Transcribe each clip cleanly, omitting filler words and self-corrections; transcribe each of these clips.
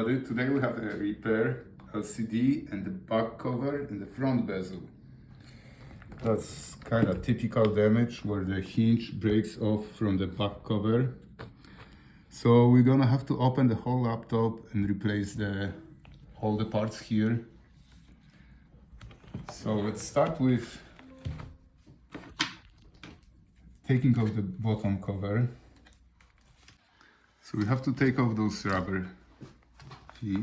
everybody. Today we have a repair LCD and the back cover and the front bezel. That's kind of typical damage where the hinge breaks off from the back cover. So we're gonna have to open the whole laptop and replace all the parts here. So let's start with taking off the bottom cover. So we have to take off those rubber feet.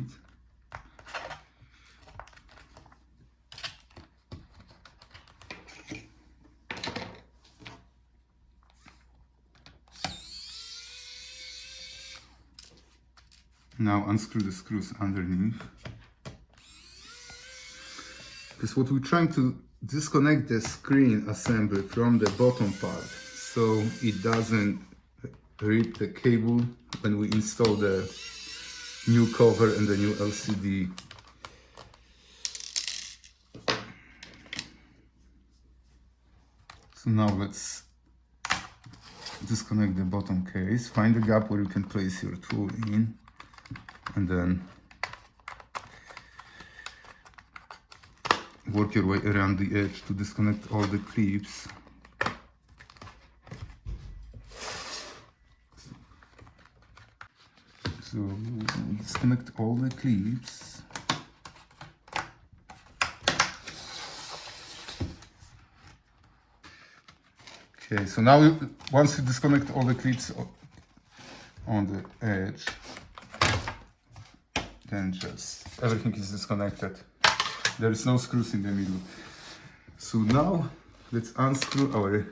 Now unscrew the screws underneath. Because what we're trying to disconnect the screen assembly from the bottom part so it doesn't rip the cable when we install the new cover and the new LCD. So now let's disconnect the bottom case, find the gap where you can place your tool in, and then work your way around the edge to disconnect all the clips. So disconnect all the clips. Okay, so now once you disconnect all the clips on the edge, then just everything is disconnected. There is no screws in the middle. So now let's unscrew our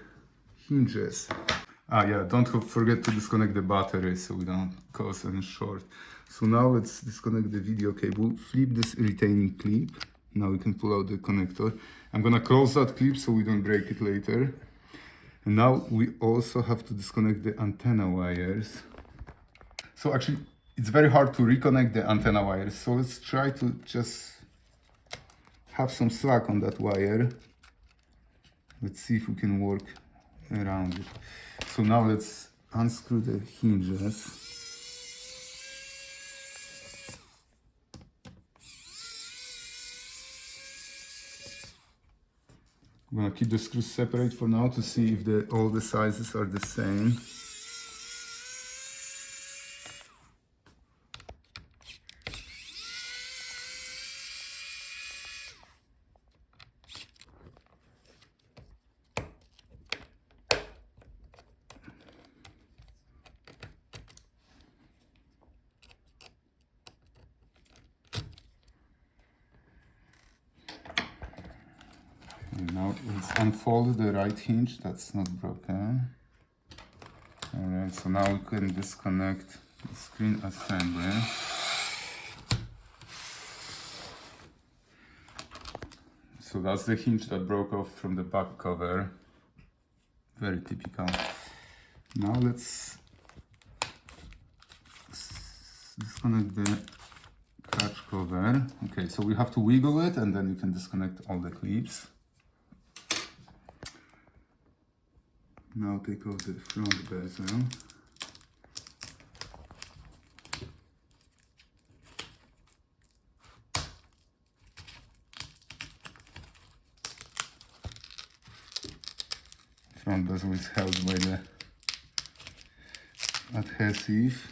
hinges. Yeah, don't forget to disconnect the battery so we don't cause any short. So now let's disconnect the video cable, flip this retaining clip. Now we can pull out the connector. I'm gonna close that clip so we don't break it later. And now we also have to disconnect the antenna wires. So actually, it's very hard to reconnect the antenna wires. So let's try to just have some slack on that wire. Let's see if we can work around it. So now let's unscrew the hinges. I'm gonna keep the screws separate for now to see if all the sizes are the same. Now let's unfold the right hinge, that's not broken. Alright, so now we can disconnect the screen assembly. So that's the hinge that broke off from the back cover. Very typical. Now let's disconnect the catch cover. Okay, so we have to wiggle it and then you can disconnect all the clips. Now take off the front bezel. Front bezel is held by the adhesive.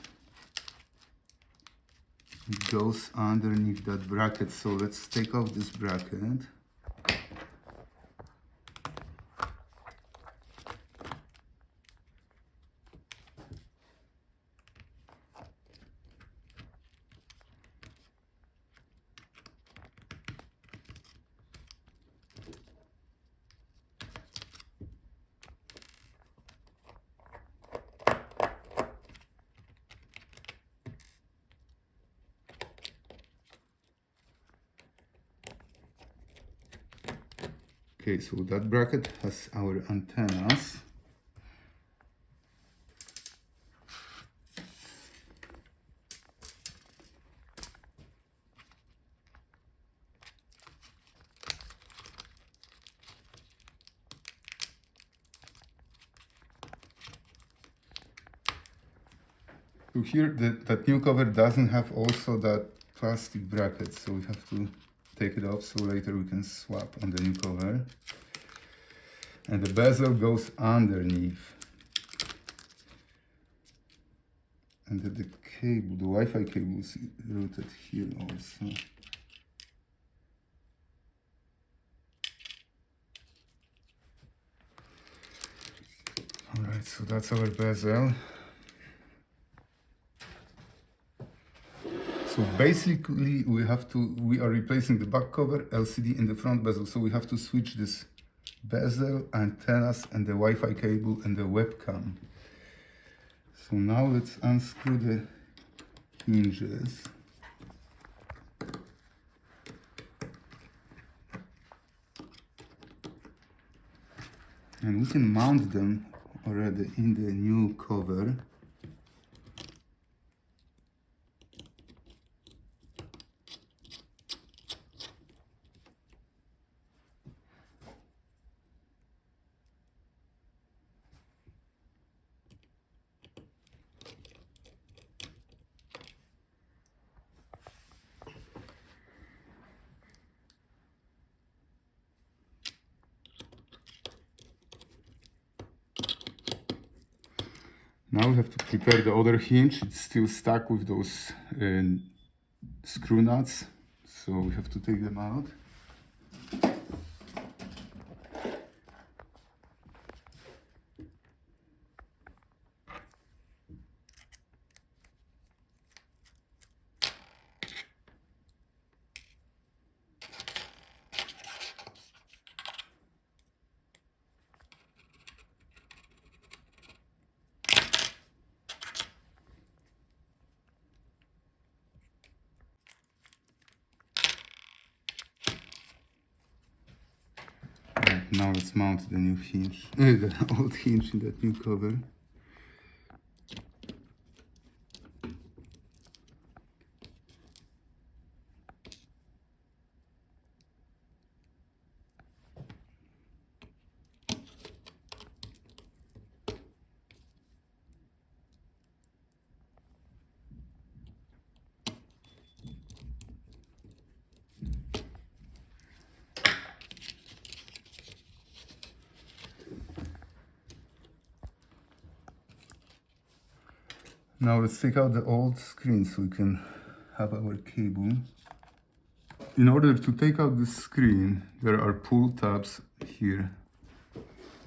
It goes underneath that bracket, so let's take off this bracket. Okay, so that bracket has our antennas. So here that new cover doesn't have also that plastic bracket, so we have to take it off so later we can swap on the new cover. And the bezel goes underneath. And the cable, the Wi-Fi cable is routed here also. Alright, so that's our bezel. So basically we are replacing the back cover, LCD and the front bezel. So we have to switch this bezel, antennas and the Wi-Fi cable and the webcam. So now let's unscrew the hinges. And we can mount them already in the new cover. Now we have to prepare the other hinge. It's still stuck with those screw nuts, so we have to take them out. Now let's mount the new hinge, the old hinge in that new cover. Now let's take out the old screen so we can have our cable. In order to take out the screen, there are pull tabs here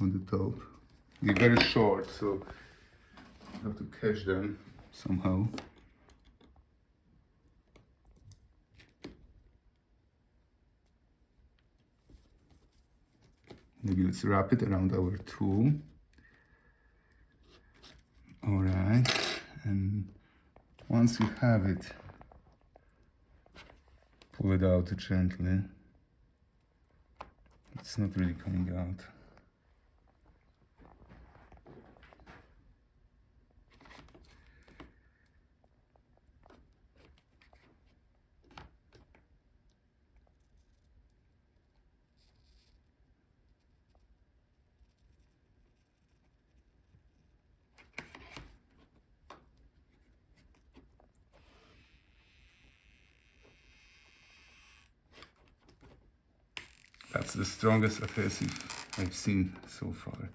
on the top. They're very short, so you have to catch them somehow. Maybe let's wrap it around our tool. All right. And once you have it, pull it out gently. It's not really coming out. That's the strongest adhesive I've seen so far.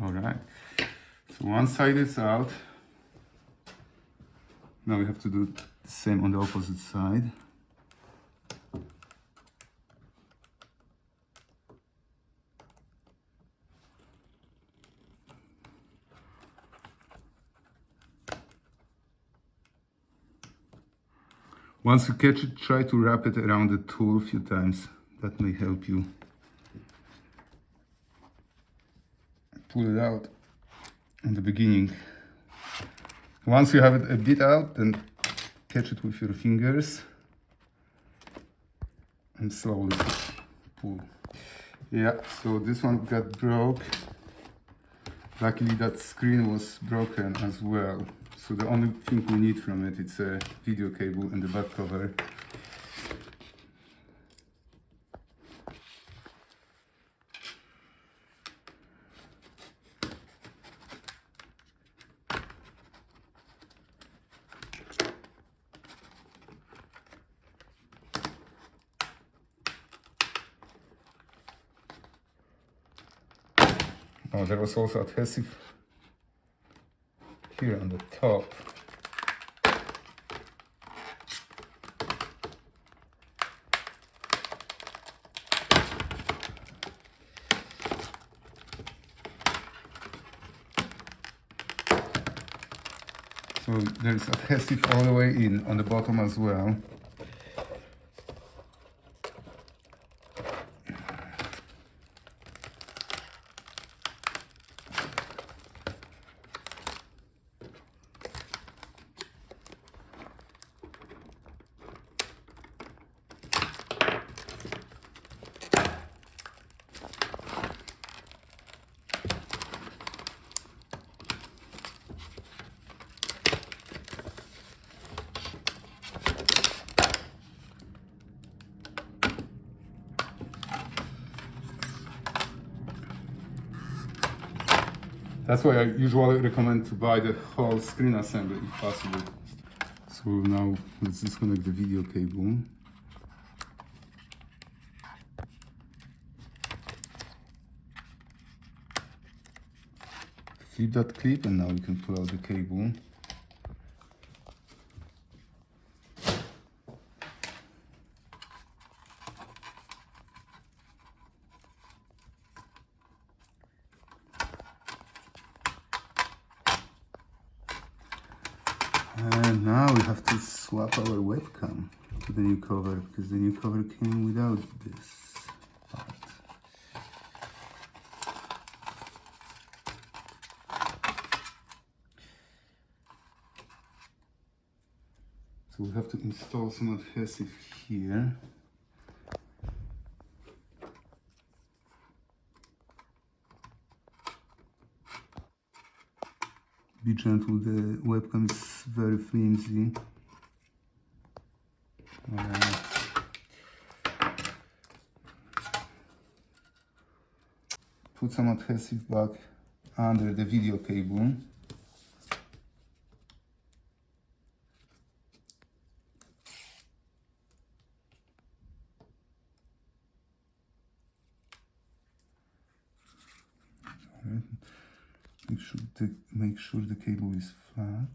All right, so one side is out. Now we have to do the same on the opposite side. Once you catch it, try to wrap it around the tool a few times. That may help you. Pull it out in the beginning. Once you have it a bit out, then Catch it with your fingers and slowly pull. Yeah, so this one got broke. Luckily that screen was broken as well. So the only thing we need from it is a video cable and the back cover. Oh, there was also adhesive here on the top. So there's adhesive all the way in on the bottom as well. That's why I usually recommend to buy the whole screen assembly if possible. So now let's disconnect the video cable. Flip that clip and now you can pull out the cable. And now we have to swap our webcam to the new cover because the new cover came without this part. So we have to install some adhesive here. Be gentle, the webcam is very flimsy. Put some adhesive back under the video cable. Make sure the cable is flat.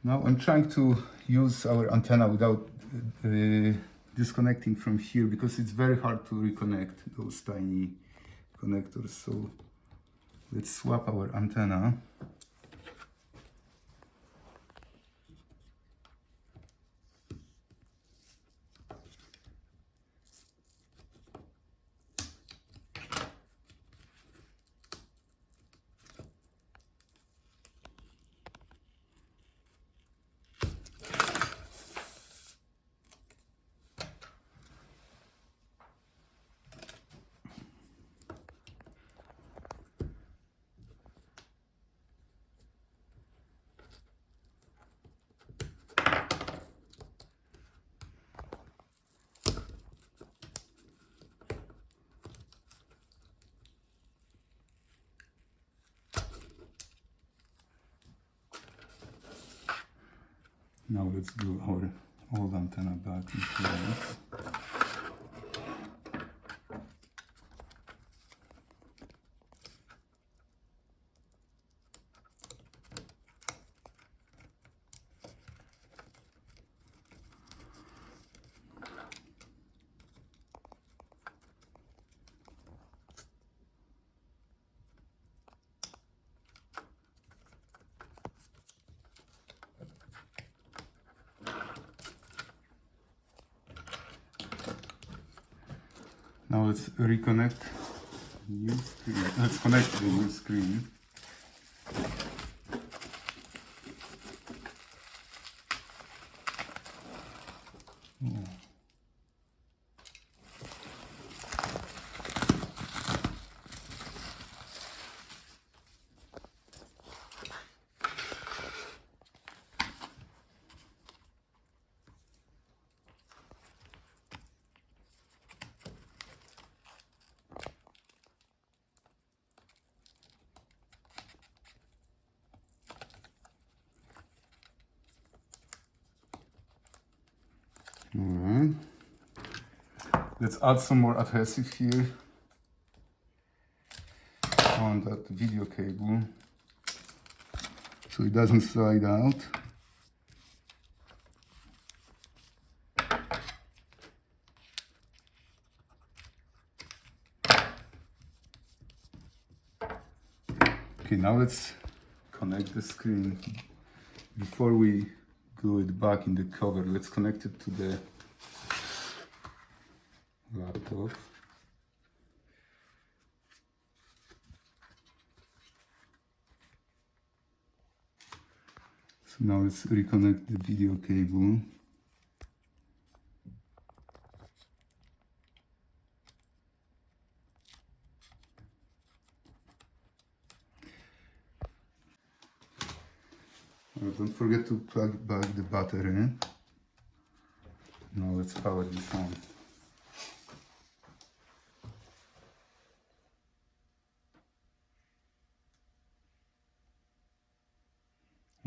Now I'm trying to use our antenna without disconnecting from here because it's very hard to reconnect those tiny connectors. So let's swap our antenna. Now let's do our old antenna back in place. Now let's reconnect New screen. Let's connect the new screen. Alright. Let's add some more adhesive here on that video cable so it doesn't slide out. Okay, now let's connect the screen. Before we glue it back in the cover, let's connect it to the laptop. So now let's reconnect the video cable. Don't forget to plug back the battery. Now let's power this on.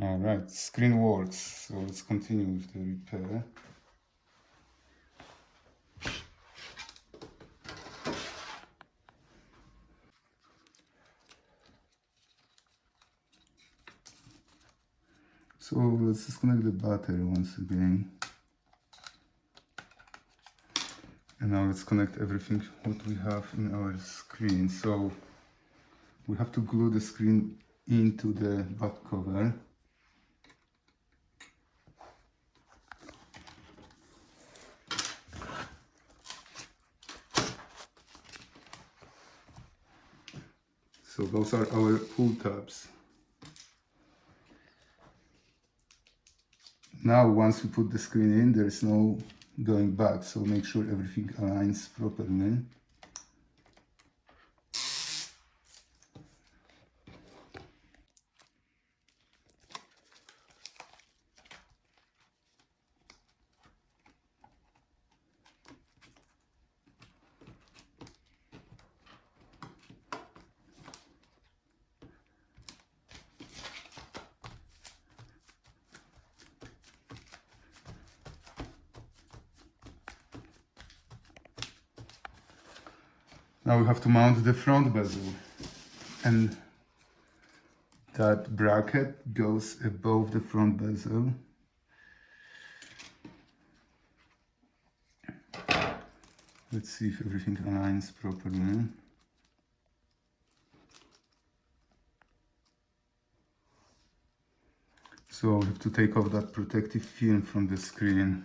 Alright, screen works, so let's continue with the repair. So let's disconnect the battery once again. And now let's connect everything what we have in our screen. So we have to glue the screen into the back cover. So those are our pull tabs. Now once we put the screen in, there is no going back, so make sure everything aligns properly. Now we have to mount the front bezel, and that bracket goes above the front bezel. Let's see if everything aligns properly. So we have to take off that protective film from the screen.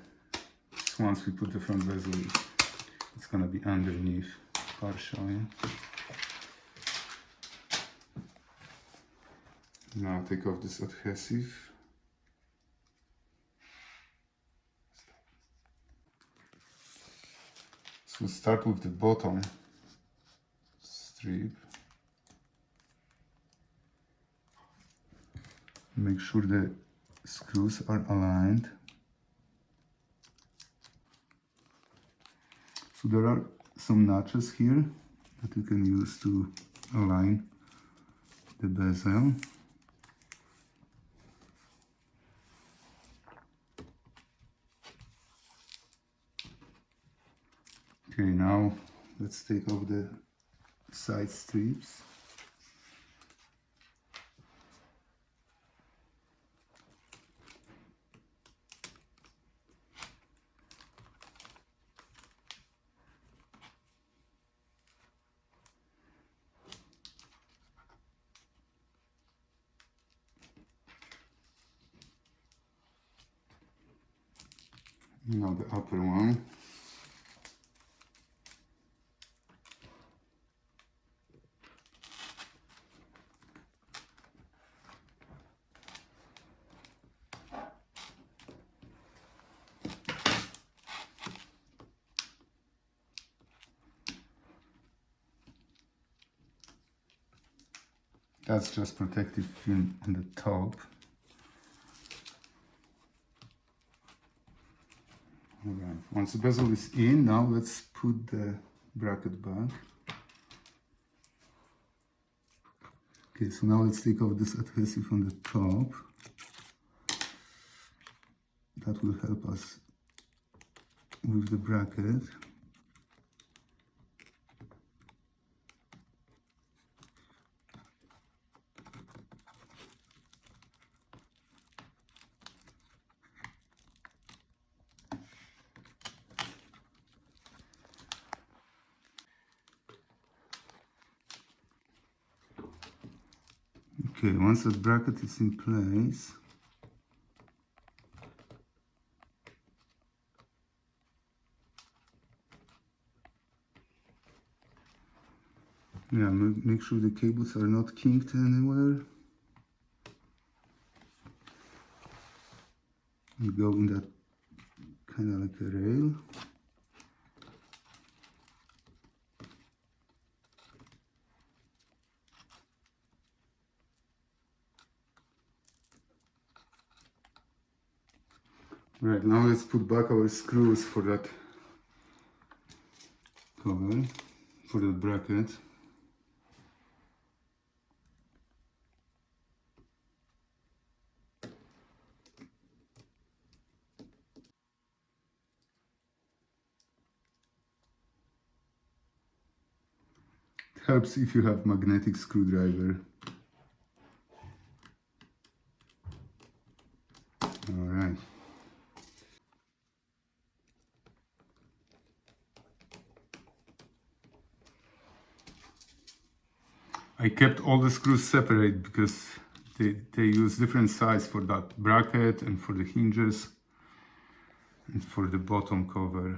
So once we put the front bezel, it's gonna be underneath partially. Now take off this adhesive. So start with the bottom strip. Make sure the screws are aligned. So there are some notches here that you can use to align the bezel. Okay, now let's take off the side strips. Now the upper one. That's just protective film on the top. Alright, once the bezel is in, now let's put the bracket back. Okay, so now let's take off this adhesive on the top. That will help us with the bracket. Okay, once the bracket is in place, yeah, make sure the cables are not kinked anywhere. You go in that kind of like a rail. Right, now let's put back our screws for that cover, for that bracket. It helps if you have magnetic screwdriver. Alright. I kept all the screws separate because they use different size for that bracket and for the hinges and for the bottom cover.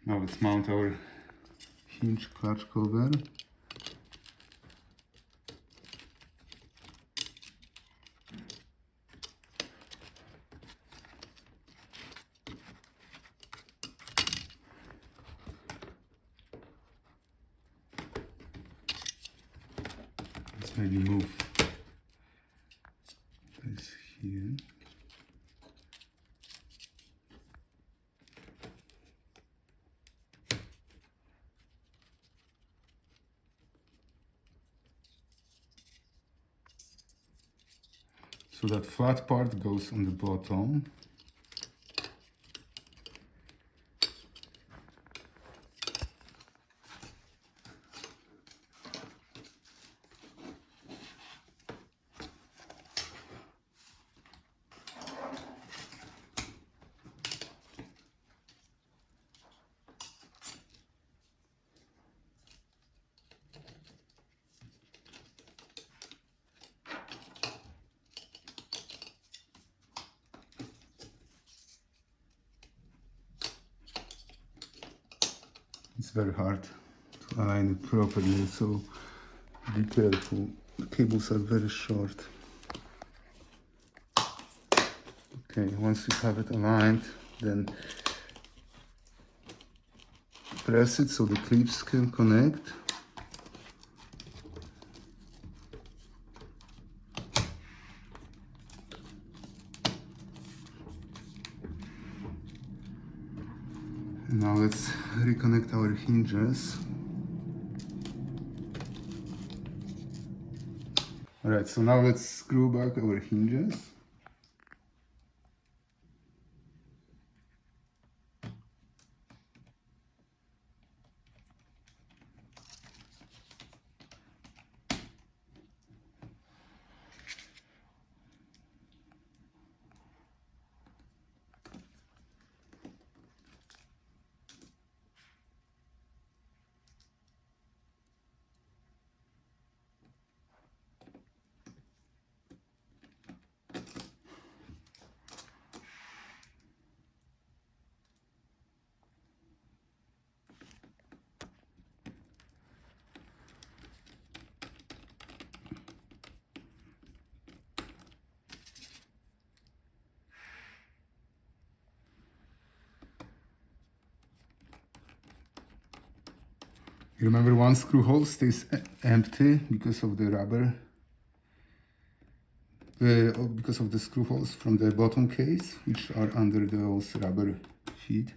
Now let's mount our hinge clutch cover. Let's maybe move this here. So that flat part goes on the bottom. It's very hard to align it properly, so be careful. The cables are very short. Okay, once you have it aligned, then press it so the clips can connect. Now let's reconnect our hinges. Alright, so now let's screw back our hinges. Remember, one screw hole stays empty because of the rubber, because of the screw holes from the bottom case, which are under those rubber feet.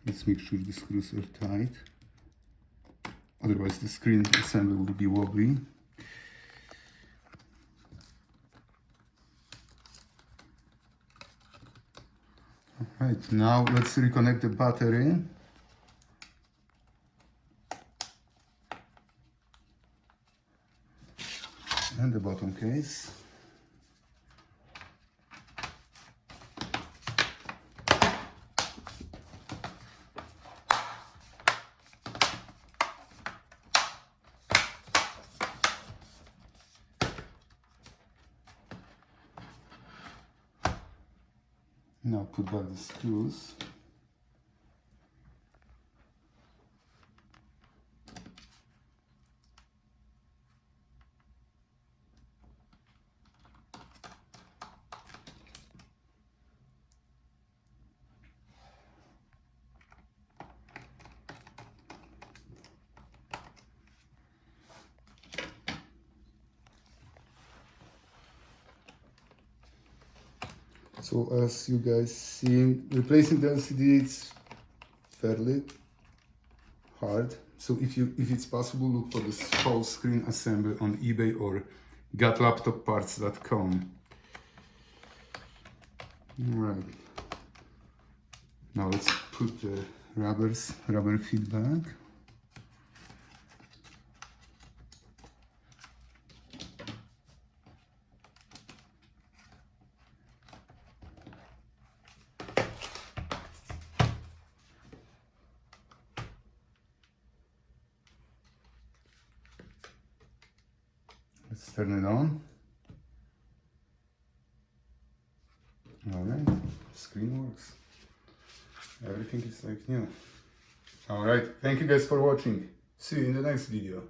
Let's make sure the screws are tight, otherwise the screen assembly will be wobbly. Alright, now let's reconnect the battery. And the bottom case. Now put back the screws. So as you guys see, replacing the LCD is fairly hard. So if it's possible, look for this whole screen assembly on eBay or gotlaptopparts.com. Alright. Now let's put the rubber feet back. Let's turn it on. Alright, screen works. Everything is like new. Alright, thank you guys for watching. See you in the next video.